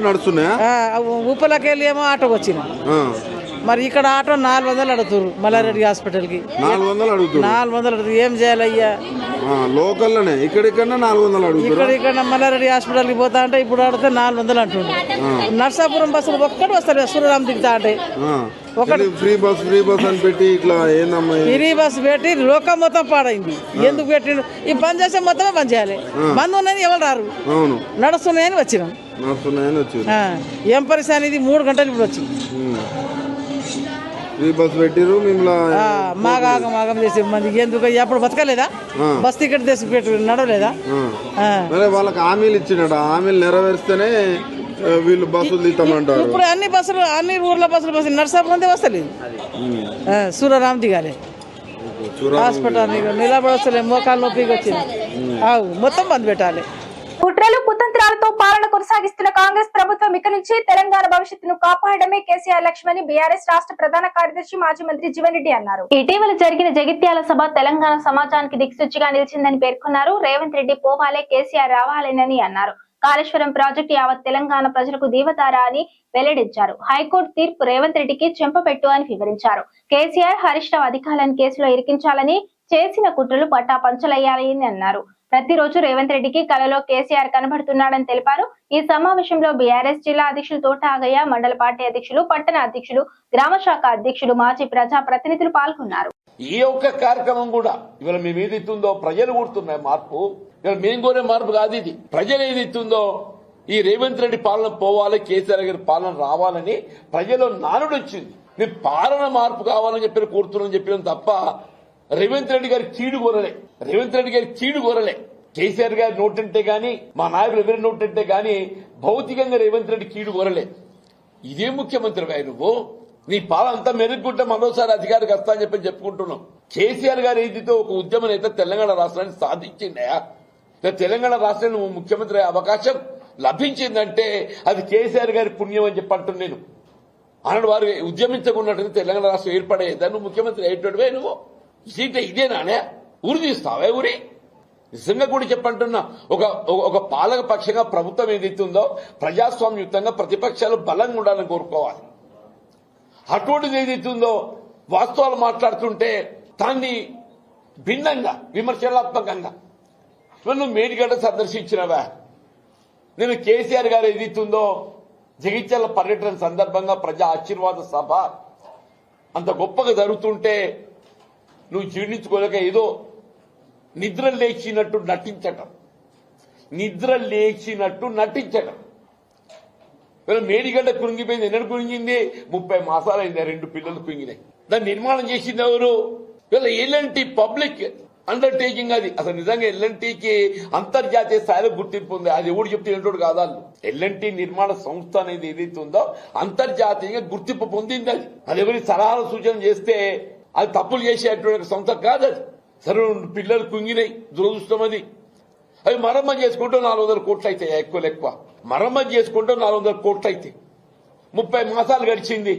నడుస్తున్నాయా? ఉప్పలకి వెళ్ళి ఏమో ఆటోకి వచ్చిన. మరి ఇక్కడ ఆటో 400 అడుగుతారు. మల్లారెడ్డి హాస్పిటల్ కి 400 అడుగుతారు. ఏం చేయాలయ్యా? లోకల్లోనే ఇక్కడ 400 అడుగుతారు. ఇక్కడ మల్లారెడ్డి హాస్పిటల్ కి పోతా అంటే ఇప్పుడు అడిగితే 400 అంటుండే. నర్సాపురం బస్సులు ఒక్కటి వస్తారు. సూర్యరామ్ దిగుతా అంటే ఒకటి ఫ్రీ బస్ అని పెట్టి ఇట్లా ఏందమ్మా ఫ్రీ బస్ పెట్టి లోకం మొత్తం పాడైంది. ఎందుకు పెట్టిండు? ఈ బంద్ చేసే మొత్తమే బంద్ చేయాలి. బంద్ ఉన్నది ఎవరు రారు. నడుస్తున్నాయని వచ్చినాం. ఏం పరిస్థితి? ఇది 3 గంటలు ఇప్పుడు వచ్చి ఫ్రీ బస్ పెట్టిరు. మాగం చేసే మంది ఎందుకు ఎప్పుడు బతకలేదా? బస్ టికెట్ తెసి పెట్టు నడవలేదా? వాళ్ళకి హామీలు ఇచ్చినట్టు హామీలు నెరవేరిస్తేనే వీళ్ళు బస్సులు తీస్తామంటారు. ఇప్పుడు అన్ని ఊర్ల బస్సులు నర్సాపురం వస్తలేదు. సూర్యరామ్ దిగాలి. హాస్పిటల్ నిలబడి వస్తలే. మోకాలు నొప్పికి వచ్చింది. మొత్తం బంద్ పెట్టాలి. కుట్రలు, కుతంత్రాలతో పాలన కొనసాగిస్తున్న కాంగ్రెస్ ప్రభుత్వం ఇక నుంచి తెలంగాణ భవిష్యత్తును కాపాడమే కేసీఆర్ లక్ష్యమని బీఆర్ఎస్ రాష్ట్ర ప్రధాన కార్యదర్శి మాజీ మంత్రి జీవన్ రెడ్డి అన్నారు. ఇటీవల జరిగిన జగిత్యాల సభ తెలంగాణ సమాజానికి దిక్సూచిగా నిలిచిందని పేర్కొన్నారు. రేవంత్ రెడ్డి పోవాలే, కేసీఆర్ రావాలేనని అన్నారు. కాళేశ్వరం ప్రాజెక్టు యావత్ తెలంగాణ ప్రజలకు దీవతారా అని వెల్లడించారు. హైకోర్టు తీర్పు రేవంత్ రెడ్డికి చెంపపెట్టు అని వివరించారు. కేసీఆర్, హరీష్ రావు అధికారులను కేసులో ఇరికించాలని, చేసిన కుట్రలు పట్టాపంచలయ్యాలని అన్నారు. ప్రతిరోజు రేవంత్ రెడ్డికి కలలో కేసీఆర్ కనబడుతున్నాడని తెలిపారు. ఈ సమావేశంలో బీఆర్ఎస్ జిల్లా అధ్యక్షులు తోట ఆగయ్య, మండల పార్టీ అధ్యక్షులు, పట్టణ అధ్యక్షులు, గ్రామ శాఖ అధ్యక్షులు, మాజీ ప్రజా ప్రతినిధులు పాల్గొన్నారు. ఈ ఒక్క కార్యక్రమం కూడా ఇవాళ మేము ఏది ఇస్తుందో ప్రజలు కూడుతున్నాయి మార్పు. ఇవాళ మేము కోరే మార్పు కాదు ఇది. ప్రజలు ఏది ఇస్తుందో ఈ రేవంత్ రెడ్డి పాలన పోవాలి, కేసీఆర్ గారి పాలన రావాలని ప్రజల్లో నానుడు వచ్చింది. నేను పాలన మార్పు కావాలని చెప్పి కోరుతున్నాను చెప్పిన తప్ప రేవంత్ రెడ్డి గారి చీడు కోరలే. కేసీఆర్ గారి నోటంటే గాని, మా నాయకులు ఎవరి నోటంటే గాని భౌతికంగా రేవంత్ రెడ్డి కీడు కోరలే. ఇదే ముఖ్యమంత్రి నువ్వు, నీ పాలన అంతా మెరుగుకుంటే మరోసారి అధికారికి వస్తా అని చెప్పి చెప్పుకుంటున్నావు. కేసీఆర్ గారి ఏదితో ఒక ఉద్యమం అయితే తెలంగాణ రాష్ట్రాన్ని సాధించిందయా. తెలంగాణ రాష్ట్రాన్ని ముఖ్యమంత్రి అవకాశం లభించిందంటే అది కేసీఆర్ గారి పుణ్యం అని చెప్పంటున్నాను నేను. అన్నాడు వారు ఉద్యమించకున్నట్టు తెలంగాణ రాష్ట్రం ఏర్పడేదా, నువ్వు ముఖ్యమంత్రి అయ్యేటోడివే. నువ్వు సీట్ ఇదేనానే ఊరి తీస్తావే ఊరి. నిజంగా కూడా చెప్పంటున్నా, ఒక పాలక పక్షంగా ప్రభుత్వం ఏదైతుందో ప్రజాస్వామ్యుతంగా ప్రతిపక్షాలు బలంగా ఉండాలని కోరుకోవాలి. అటువంటిది ఏదైతుందో వాస్తవాలు మాట్లాడుతుంటే దాన్ని భిన్నంగా విమర్శనాత్మకంగా నువ్వు మేడిగడ్డ సందర్శించినవా. నేను కేసీఆర్ గారు ఏదైతుందో జగిత్యాల పర్యటన సందర్భంగా ప్రజా ఆశీర్వాద సభ అంత గొప్పగా జరుగుతుంటే నువ్వు జీర్ణించుకోలేక ఏదో నిద్ర లేచినట్టు నటించటం. మేడిగడ్డ కురింగిపోయింది. ఎన్నడు కురింగింది? 30 మాసాలు అయింది. 2 పిల్లలు కురింగినాయి. దాన్ని నిర్మాణం చేసింది ఎవరు? వీళ్ళ ఎల్ఎన్టీ పబ్లిక్ అండర్టేకింగ్. అది అసలు నిజంగా ఎల్ఎన్టీకి అంతర్జాతీయ స్థాయిలో గుర్తింపు ఉంది. అది ఎవడు చెప్తే ఏంటోడు కాదు. ఎల్ఎన్టీ నిర్మాణ సంస్థ అనేది ఏదైతే ఉందో అంతర్జాతీయంగా గుర్తింపు పొందింది. అది ఎవరి సలహాలు సూచన చేస్తే అది తప్పులు చేసేటువంటి సంస్థ కాదు. అది సరే పిల్లలు కుంగినాయి, దురదృష్టం అది. అవి మరమ్మతు చేసుకుంటూ 400 కోట్లు అవుతాయి. ఎక్కువ మరమ్మతు చేసుకుంటూ 400 కోట్లు అవుతాయి. 30 మాసాలు గడిచింది.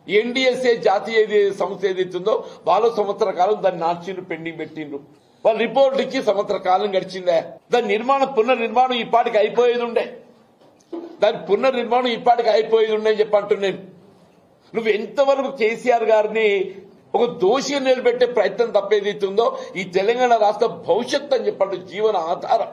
ఎన్డీఎస్ఏ జాతీయ సంస్థ ఏదైతుందో వాళ్ళు సంవత్సర కాలం దాన్ని నార్చిండ్రు, పెండింగ్ పెట్టిండ్రు. వాళ్ళు రిపోర్ట్ ఇచ్చి సంవత్సర కాలం గడిచిందే. దాని పునర్నిర్మాణం ఈ పాటికి అయిపోయేది ఉండే. అని చెప్పి అంటున్నాను. నువ్వు ఎంతవరకు కేసీఆర్ గారిని ఒక దోషిగా నిలబెట్టే ప్రయత్నం తప్పేదైతుందో ఈ తెలంగాణ రాష్ట్ర భవిష్యత్తు అని చెప్పండి జీవన ఆధారం.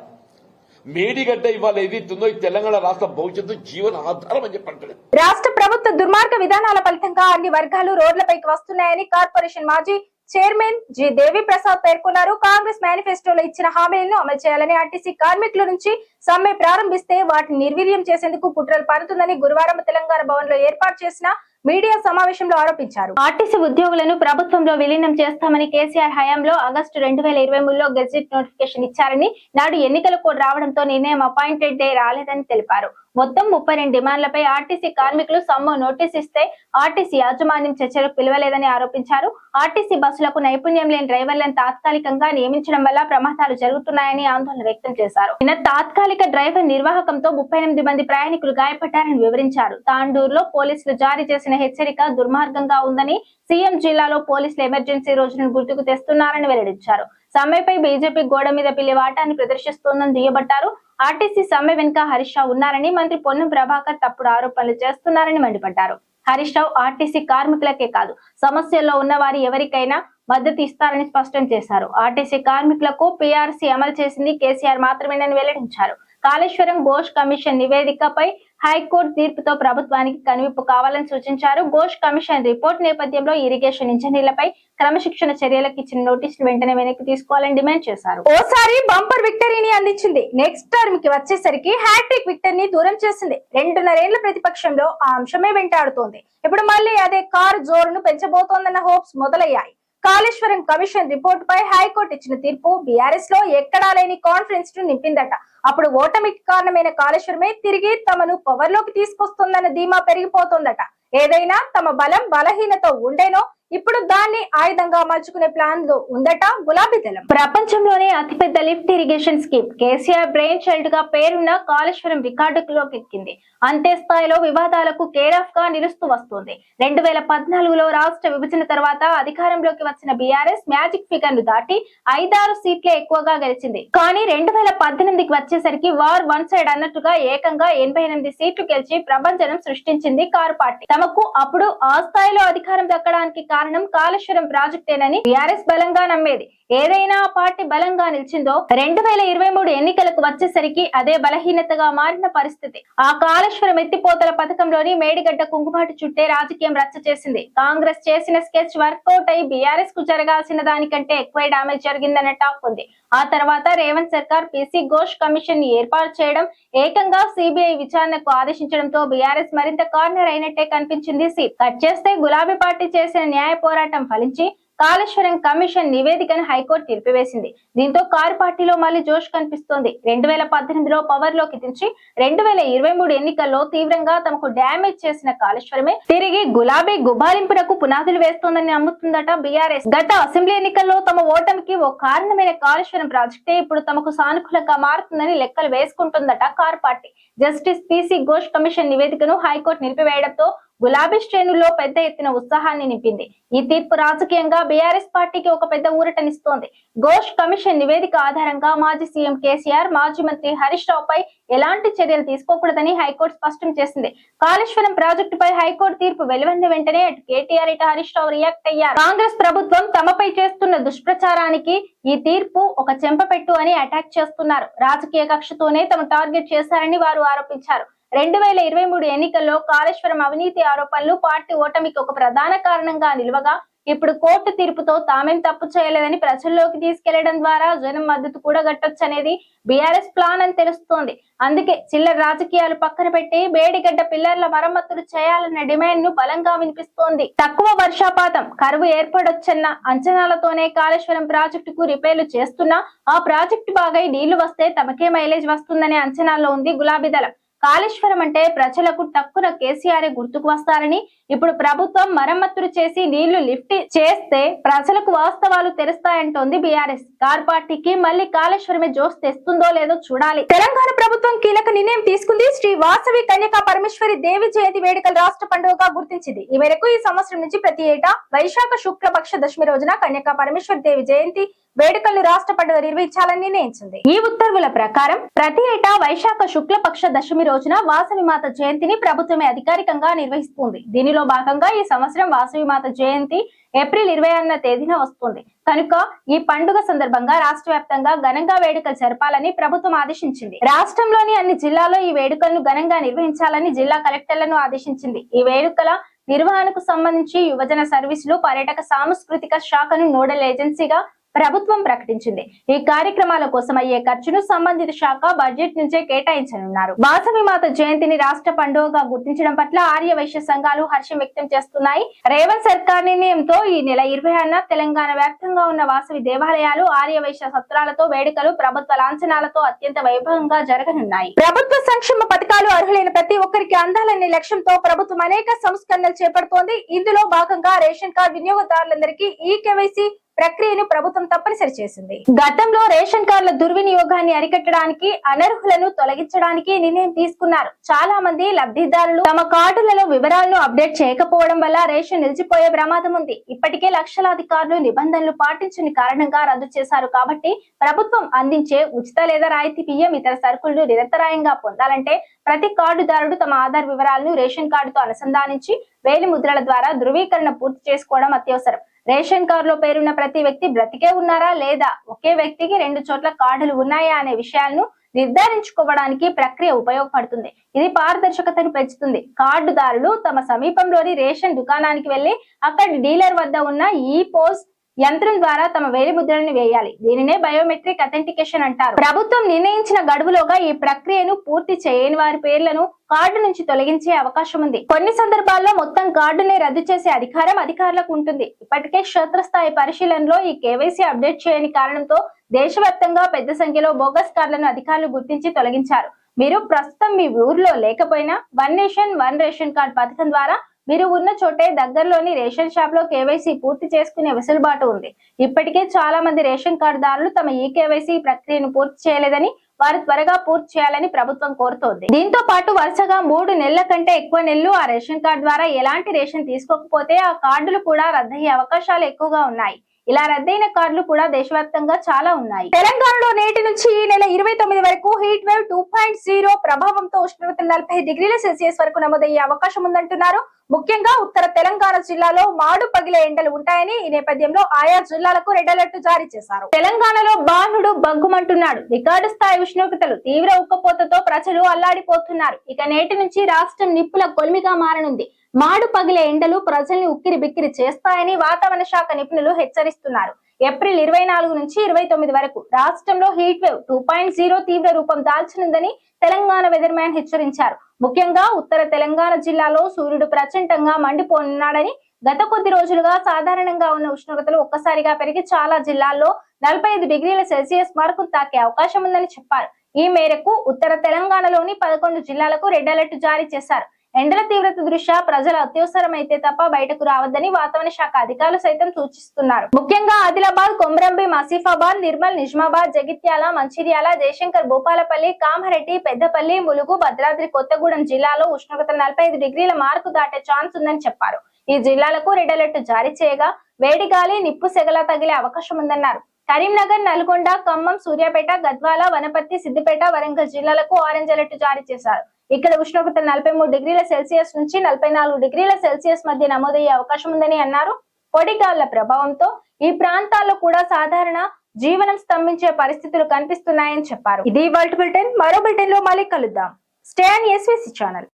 మేడిగడ్డ ఇవాళ ఏదైతుందో ఈ తెలంగాణ రాష్ట్ర భవిష్యత్తు జీవన ఆధారం అని చెప్పంటాడు. రాష్ట్ర ప్రభుత్వ దుర్మార్గ విధానాల ఫలితంగా అన్ని వర్గాలు రోడ్లపైకి వస్తున్నాయని కార్పొరేషన్ మాజీ చైర్మన్ జి దేవి ప్రసాద్ పేర్కొన్నారు. కాంగ్రెస్ మేనిఫెస్టోలో ఇచ్చిన హామీలను అమలు చేయాలని, ఆర్టీసీ కార్మికుల నుంచి సమ్మె ప్రారంభిస్తే వాటిని నిర్వీర్యం చేసేందుకు కుట్రలు పడుతుందని గురువారం తెలంగాణ భవన్ లో ఏర్పాటు చేసిన మీడియా సమావేశంలో ఆరోపించారు. ఆర్టీసీ ఉద్యోగులను ప్రభుత్వంలో విలీనం చేస్తామని కేసీఆర్ హయాంలో ఆగస్టు 2023లో గెజిట్ నోటిఫికేషన్ ఇచ్చారని, నాడు ఎన్నికల కోడ్ రావడంతో నిర్ణయం అపాయింటెడ్ డే రాలేదని తెలిపారు. మొత్తం 32 డిమాండ్లపై ఆర్టీసీ కార్మికులు సమ్మె నోటీస్ ఇస్తే ఆర్టీసీ యాజమాన్యం చర్చలకు పిలవలేదని ఆరోపించారు. ఆర్టీసీ బస్సులకు నైపుణ్యం లేని డ్రైవర్లను తాత్కాలికంగా నియమించడం వల్ల ప్రమాదాలు జరుగుతున్నాయని ఆందోళన వ్యక్తం చేశారు. నిన్న తాత్కాలిక డ్రైవర్ నిర్వాహకంతో 38 మంది ప్రయాణికులు గాయపడ్డారని వివరించారు. తాండూరులో పోలీసులు జారీ చేసిన హెచ్చరిక దుర్మార్గంగా ఉందని, సీఎం జిల్లాలో పోలీసులు ఎమర్జెన్సీ రోజులను గుర్తుకు తెస్తున్నారని వెల్లడించారు. సమ్మెపై బీజేపీ గోడ మీద పిల్లి వాటాన్ని ప్రదర్శిస్తోందని దుయ్యబట్టారు. ఆర్టీసీ సమ్మె వెనుక హరీష్ రావు ఉన్నారని, మంత్రి పొన్నం ప్రభాకర్ తప్పుడు ఆరోపణలు చేస్తున్నారని మండిపడ్డారు. హరీష్ రావు ఆర్టీసీ కార్మికులకే కాదు, సమస్యల్లో ఉన్న వారి ఎవరికైనా మద్దతు ఇస్తారని స్పష్టం చేశారు. ఆర్టీసీ కార్మికులకు పీఆర్సీ అమలు చేసింది కేసీఆర్ మాత్రమేనని వెల్లడించారు. కాళేశ్వరం ఘోష్ కమిషన్ నివేదికపై హైకోర్టు తీర్పుతో ప్రభుత్వానికి కనువిప్పు కావాలని సూచించారు. ఘోష్ కమిషన్ రిపోర్ట్ నేపథ్యంలో ఇరిగేషన్ ఇంజనీర్లపై క్రమశిక్షణ చర్యలకు ఇచ్చిన నోటీసులు వెంటనే వెనక్కి తీసుకోవాలని డిమాండ్ చేశారు. ఓసారి బంపర్ విక్టరీని అందించింది, నెక్స్ట్ టర్మ్ కి వచ్చేసరికి హ్యాట్రిక్ విక్టరీని దూరం చేసింది. 2.5 ఏళ్ల ప్రతిపక్షంలో ఆ అంశమే వెంటాడుతోంది. ఇప్పుడు మళ్ళీ అదే కారు జోరును పెంచబోతోందన్న హోప్స్ మొదలయ్యాయి. కాళేశ్వరం కమిషన్ రిపోర్టు పై హైకోర్టు ఇచ్చిన తీర్పు బీఆర్ఎస్ లో ఎక్కడా లేని కాన్ఫిడెన్స్ ను నింపిందట. అప్పుడు ఓటమికి కారణమైన కాళేశ్వరమే తిరిగి తమను పవర్ లోకి తీసుకొస్తుందన్న ధీమా పెరిగిపోతోందట. ఏదైనా తమ బలం బలహీనత ఉండేనో ఇప్పుడు దాన్ని ఆయుధంగా మలుచుకునే ప్లాన్ లో ఉందట గులాబీ దళం. ప్రపంచంలోనే అతిపెద్ద lift irrigation scheme KCR brain child గా పేరున్న కాళేశ్వరం రికార్డులోకి ఎక్కింది. అంతే స్థాయిలో వివాదాలకు కేర్ ఆఫ్ గా నిలుస్తూ వస్తోంది. 2014లో రాష్ట్ర విభజన తర్వాత అధికారంలోకి వచ్చిన బీఆర్ఎస్ మ్యాజిక్ ఫిగర్ ను దాటి 5-6 సీట్లే ఎక్కువగా గెలిచింది. కానీ 2018కి వచ్చేసరికి వార్ వన్ సైడ్ అన్నట్టుగా ఏకంగా 88 సీట్లు గెలిచి ప్రభంజనం సృష్టించింది కారు పార్టీ. తమ తమకు అప్పుడు ఆ స్థాయిలో అధికారం దక్కడానికి కారణం కాళేశ్వరం ప్రాజెక్టేనని బీఆర్ఎస్ బలంగా నమ్మేది. ఏదైనా ఆ పార్టీ బలంగా నిలిచిందో 2023 ఎన్నికలకు వచ్చేసరికి అదే బలహీనతగా మారిన పరిస్థితి. ఆ కాళేశ్వరం ఎత్తిపోతల పథకంలోని మేడిగడ్డ కుంగుబాటు చుట్టే రాజకీయం రచ్చ చేసింది. కాంగ్రెస్ చేసిన స్కెచ్ వర్కౌట్ అయి బీఆర్ఎస్ కు జరగాల్సిన దానికంటే ఎక్కువ డామేజ్ జరిగిందన్న టాక్ ఉంది. ఆ తర్వాత రేవంత్ సర్కార్ పీసీ ఘోష్ కమిషన్ ని ఏర్పాటు చేయడం, ఏకంగా సిబిఐ విచారణకు ఆదేశించడంతో బీఆర్ఎస్ మరింత కార్నర్ అయినట్టే కనిపించింది. కట్ చేస్తే గులాబీ పార్టీ చేసిన న్యాయ పోరాటం ఫలించి కాళేశ్వరం కమిషన్ నివేదికను హైకోర్టు నిలిపివేసింది. దీంతో కారు పార్టీలో మళ్లీ జోష్ కనిపిస్తోంది. 2018లో పవర్ లోకి దించి 2023 ఎన్నికల్లో తీవ్రంగా తమకు డ్యామేజ్ చేసిన కాళేశ్వరమే తిరిగి గులాబీ గుబాలింపునకు పునాదులు వేస్తోందని నమ్ముతుందట బీఆర్ఎస్. గత అసెంబ్లీ ఎన్నికల్లో తమ ఓటమికి ఓ కారణమైన కాళేశ్వరం ప్రాజెక్టే ఇప్పుడు తమకు సానుకూలంగా మారుతుందని లెక్కలు వేసుకుంటుందట కారు పార్టీ. జస్టిస్ పీసీ ఘోష్ కమిషన్ నివేదికను హైకోర్టు నిలిపివేయడంతో గులాబీ శ్రేణుల్లో పెద్ద ఎత్తున ఉత్సాహాన్ని నింపింది. ఈ తీర్పు రాజకీయంగా బీఆర్ఎస్ పార్టీకి ఒక పెద్ద ఊరటనిస్తోంది. ఘోష్ కమిషన్ నివేదిక ఆధారంగా మాజీ సీఎం కేసీఆర్, మాజీ మంత్రి హరీష్ రావుపై ఎలాంటి చర్యలు తీసుకోకూడదని హైకోర్టు స్పష్టం చేసింది. కాళేశ్వరం ప్రాజెక్టుపై హైకోర్టు తీర్పు వెలువడిన వెంటనే అటు కేటీఆర్, ఇటు హరీష్ రావు రియాక్ట్ అయ్యారు. కాంగ్రెస్ ప్రభుత్వం తమపై చేస్తున్న దుష్ప్రచారానికి ఈ తీర్పు ఒక చెంపపెట్టు అని అటాక్ చేస్తున్నారు. రాజకీయ కక్షతోనే తమ టార్గెట్ చేశారని వారు ఆరోపించారు. 2023 ఎన్నికల్లో కాళేశ్వరం అవినీతి ఆరోపణలు పార్టీ ఓటమికి ఒక ప్రధాన కారణంగా నిలువగా, ఇప్పుడు కోర్టు తీర్పుతో తామేం తప్పు చేయలేదని ప్రజల్లోకి తీసుకెళ్లడం ద్వారా జనం మద్దతు కూడగట్టొచ్చనేది బీఆర్ఎస్ ప్లాన్ అని తెలుస్తోంది. అందుకే చిల్లర రాజకీయాలు పక్కన పెట్టి మేడిగడ్డ పిల్లర్ల మరమ్మతులు చేయాలన్న డిమాండ్ ను బలంగా వినిపిస్తోంది. తక్కువ వర్షపాతం, కరువు ఏర్పడొచ్చన్న అంచనాలతోనే కాళేశ్వరం ప్రాజెక్టుకు రిపేర్లు చేస్తున్నా ఆ ప్రాజెక్టు బాగై నీళ్లు వస్తే తమకే మైలేజ్ వస్తుందనే అంచనాల్లో ఉంది గులాబీ దళం. కాళేశ్వరం అంటే ప్రజలకు తక్కువ కేసీఆర్ గుర్తుకు వస్తారని, ఇప్పుడు ప్రభుత్వం మరమ్మతులు చేసి నీళ్లు లిఫ్ట్ చేస్తే ప్రజలకు వాస్తవాలు తెలుస్తాయంటోంది బీఆర్ఎస్. కార్ పార్టీకి మళ్లీ కాళేశ్వరమే జోస్ తెస్తుందో లేదో చూడాలి. తెలంగాణ ప్రభుత్వం కీలక నిర్ణయం తీసుకుంది. శ్రీ వాసవి కన్యకా పరమేశ్వరి దేవి జయంతి వేడుకలు రాష్ట్ర పండుగగా గుర్తించింది. ఈ మేరకు ఈ సంవత్సరం నుంచి ప్రతి ఏటా వైశాఖ శుక్లపక్ష దశమి రోజున కన్యకా పరమేశ్వరి దేవి జయంతి వేడుకలు రాష్ట్ర పండుగ నిర్వహించాలని నిర్ణయించింది. ఈ ఉత్తర్వుల ప్రకారం ప్రతి ఏటా వైశాఖ శుక్లపక్ష దశమి రోజున వాసవి మాత జయంతిని ప్రభుత్వమే అధికారికంగా నిర్వహిస్తుంది. దీనిలో భాగంగా ఈ సంవత్సరం వాసవి మాత జయంతి ఏప్రిల్ 26వ తేదీన వస్తుంది. కనుక ఈ పండుగ సందర్భంగా రాష్ట్ర వ్యాప్తంగా ఘనంగా వేడుకలు జరపాలని ప్రభుత్వం ఆదేశించింది. రాష్ట్రంలోని అన్ని జిల్లాల్లో ఈ వేడుకలను ఘనంగా నిర్వహించాలని జిల్లా కలెక్టర్లను ఆదేశించింది. ఈ వేడుకల నిర్వహణకు సంబంధించి యువజన సర్వీసులు, పర్యాటక సాంస్కృతిక శాఖను నోడల్ ఏజెన్సీగా ప్రభుత్వం ప్రకటించింది. ఈ కార్యక్రమాల కోసం అయ్యే ఖర్చును సంబంధిత శాఖ బడ్జెట్ నుంచే కేటాయించనున్నారు. వాసవి మాత జయంతిని రాష్ట్ర పండుగగా గుర్తించడం పట్ల ఆర్య వైశ్య సంఘాలు హర్షం వ్యక్తం చేస్తున్నాయి. రేవంత్ సర్కార్ నిర్ణయంతో ఈ నెల 26న తెలంగాణ వ్యాప్తంగా ఉన్న వాసవి దేవాలయాలు, ఆర్య వైశ్య సత్రాలతో వేడుకలు ప్రభుత్వ లాంఛనాలతో అత్యంత వైభవంగా జరగనున్నాయి. ప్రభుత్వ సంక్షేమ పథకాలు అర్హులైన ప్రతి ఒక్కరికి అందాలనే లక్ష్యంతో ప్రభుత్వం అనేక సంస్కరణలు చేపడుతోంది. ఇందులో భాగంగా రేషన్ కార్డు వినియోగదారులందరికీ ఈకేవైసీ ప్రక్రియను ప్రభుత్వం తప్పనిసరి చేసింది. గతంలో రేషన్ కార్డుల దుర్వినియోగాన్ని అరికట్టడానికి, అనర్హులను తొలగించడానికి నిర్ణయం తీసుకున్నారు. చాలా మంది లబ్ధిదారులు తమ కార్డులలో వివరాలను అప్డేట్ చేయకపోవడం వల్ల రేషన్ నిలిచిపోయే ప్రమాదం ఉంది. ఇప్పటికే లక్షలాది కార్డులు నిబంధనలు పాటించని కారణంగా రద్దు చేశారు. కాబట్టి ప్రభుత్వం అందించే ఉచిత లేదా రాయితీ బియ్యం, ఇతర సరుకులను నిరంతరాయంగా పొందాలంటే ప్రతి కార్డుదారుడు తమ ఆధార్ వివరాలను రేషన్ కార్డుతో అనుసంధానించి వేలి ముద్రల ద్వారా ధృవీకరణ పూర్తి చేసుకోవడం అత్యవసరం. రేషన్ కార్డులో పేరున్న ప్రతి వ్యక్తి బ్రతికే ఉన్నారా లేదా, ఒకే వ్యక్తికి 2 చోట్ల కార్డులు ఉన్నాయా అనే విషయాలను నిర్ధారించుకోవడానికి ప్రక్రియ ఉపయోగపడుతుంది. ఇది పారదర్శకతను పెంచుతుంది. కార్డుదారులు తమ సమీపంలోని రేషన్ దుకాణానికి వెళ్లి అక్కడి డీలర్ వద్ద ఉన్న ఈ పోస్ యంత్రం ద్వారా తమ వేలి ముద్రలను వేయాలి. దీనినే బయోమెట్రిక్ అథెంటికేషన్ అంటారు. ప్రభుత్వం నిర్ణయించిన గడువులోగా ఈ ప్రక్రియను పూర్తి చేయని వారి పేర్లను కార్డు నుంచి తొలగించే అవకాశం ఉంది. కొన్ని సందర్భాల్లో మొత్తం కార్డునే రద్దు చేసే అధికారం అధికారులకు ఉంటుంది. ఇప్పటికే క్షేత్రస్థాయి పరిశీలనలో ఈ కేవైసీ అప్డేట్ చేయని కారణంతో దేశవ్యాప్తంగా పెద్ద సంఖ్యలో బోగస్ కార్డులను అధికారులు గుర్తించి తొలగించారు. మీరు ప్రస్తుతం మీ ఊర్లో లేకపోయినా one nation one ration card పథకం ద్వారా మీరు ఉన్న చోటే దగ్గరలోని రేషన్ షాప్ లో కేవైసీ పూర్తి చేసుకునే వెసులుబాటు ఉంది. ఇప్పటికే చాలా మంది రేషన్ కార్డుదారులు తమ ఈ కేవైసీ ప్రక్రియను పూర్తి చేయలేదని, వారు త్వరగా పూర్తి చేయాలని ప్రభుత్వం కోరుతోంది. దీంతో పాటు వరుసగా 3 నెలల కంటే ఎక్కువ నెలలు ఆ రేషన్ కార్డు ద్వారా ఎలాంటి రేషన్ తీసుకోకపోతే ఆ కార్డులు కూడా రద్దయ్యే అవకాశాలు ఎక్కువగా ఉన్నాయి. ఇలా రద్దయిన కార్లు కూడా దేశవ్యాప్తంగా చాలా ఉన్నాయి. తెలంగాణలో నేటి నుంచి ఈ నెల 29 వరకు హీట్ వేవ్ 2.0 ప్రభావంతో ఉష్ణోగ్రతలు 40 డిగ్రీల సెల్సియస్ వరకు నమోదయ్యే అవకాశం ఉందంటున్నారు. ముఖ్యంగా ఉత్తర తెలంగాణ జిల్లాలో మాడు పగిలే ఎండలు ఉంటాయని, ఈ నేపథ్యంలో ఆయా జిల్లాలకు రెడ్ అలర్ట్ జారీ చేశారు. తెలంగాణలో బాణుడు బగ్గుమంటున్నాడు. రికార్డు స్థాయి ఉష్ణోగ్రతలు, తీవ్ర ఉక్కపోతతో ప్రజలు అల్లాడిపోతున్నారు. ఇక నేటి నుంచి రాష్ట్రం నిప్పుల కొలిమిగా మారనుంది. మాడు పగిలే ఎండలు ప్రజల్ని ఉక్కిరి బిక్కిరి చేస్తాయని వాతావరణ శాఖ నిపుణులు హెచ్చరిస్తున్నారు. ఏప్రిల్ 24 నుంచి 29 వరకు రాష్ట్రంలో హీట్ వేవ్ 2.0 తీవ్ర రూపం దాల్చనుందని తెలంగాణ వెదర్ మ్యాన్ హెచ్చరించారు. ముఖ్యంగా ఉత్తర తెలంగాణ జిల్లాలో సూర్యుడు ప్రచండంగా మండిపోనున్నాడని, గత కొద్ది రోజులుగా సాధారణంగా ఉన్న ఉష్ణోగ్రతలు ఒక్కసారిగా పెరిగి చాలా జిల్లాల్లో 45 డిగ్రీల సెల్సియస్ వరకు తాకే అవకాశం ఉందని చెప్పారు. ఈ మేరకు ఉత్తర తెలంగాణలోని 11 జిల్లాలకు రెడ్ అలర్ట్ జారీ చేశారు. ఎండల తీవ్రత దృష్ట్యా ప్రజలు అత్యవసరమైతే తప్ప బయటకు రావద్దని వాతావరణ శాఖ అధికారులు సైతం సూచిస్తున్నారు. ముఖ్యంగా ఆదిలాబాద్, కొమరంభీం, ఆసిఫాబాద్, నిర్మల్, నిజామాబాద్, జగిత్యాల, మంచిర్యాల, జయశంకర్, భూపాలపల్లి, కామారెడ్డి, పెద్దపల్లి, ములుగు, భద్రాద్రి కొత్తగూడెం జిల్లాలో ఉష్ణోగ్రత 45 డిగ్రీల మార్కు దాటే ఛాన్స్ ఉందని చెప్పారు. ఈ జిల్లాలకు రెడ్ అలర్ట్ జారీ చేయగా వేడి గాలి, నిప్పు సెగల తగిలే అవకాశం ఉందన్నారు. కరీంనగర్, నల్గొండ, ఖమ్మం, సూర్యాపేట, గద్వాల, వనపర్తి, సిద్దిపేట, వరంగల్ జిల్లాలకు ఆరెంజ్ అలర్ట్ జారీ చేశారు. ఇక్కడ ఉష్ణోగ్రత 43 డిగ్రీల సెల్సియస్ నుంచి 44 డిగ్రీల సెల్సియస్ మధ్య నమోదయ్యే అవకాశం ఉందని అన్నారు. పొడిగాళ్ల ప్రభావంతో ఈ ప్రాంతాల్లో కూడా సాధారణ జీవనం స్తంభించే పరిస్థితులు కనిపిస్తున్నాయని చెప్పారు. ఇది ఇవాల్టి బులెటిన్. మరో బులెటిన్ లో మళ్ళీ కలుద్దాం. Stay on SVC channel.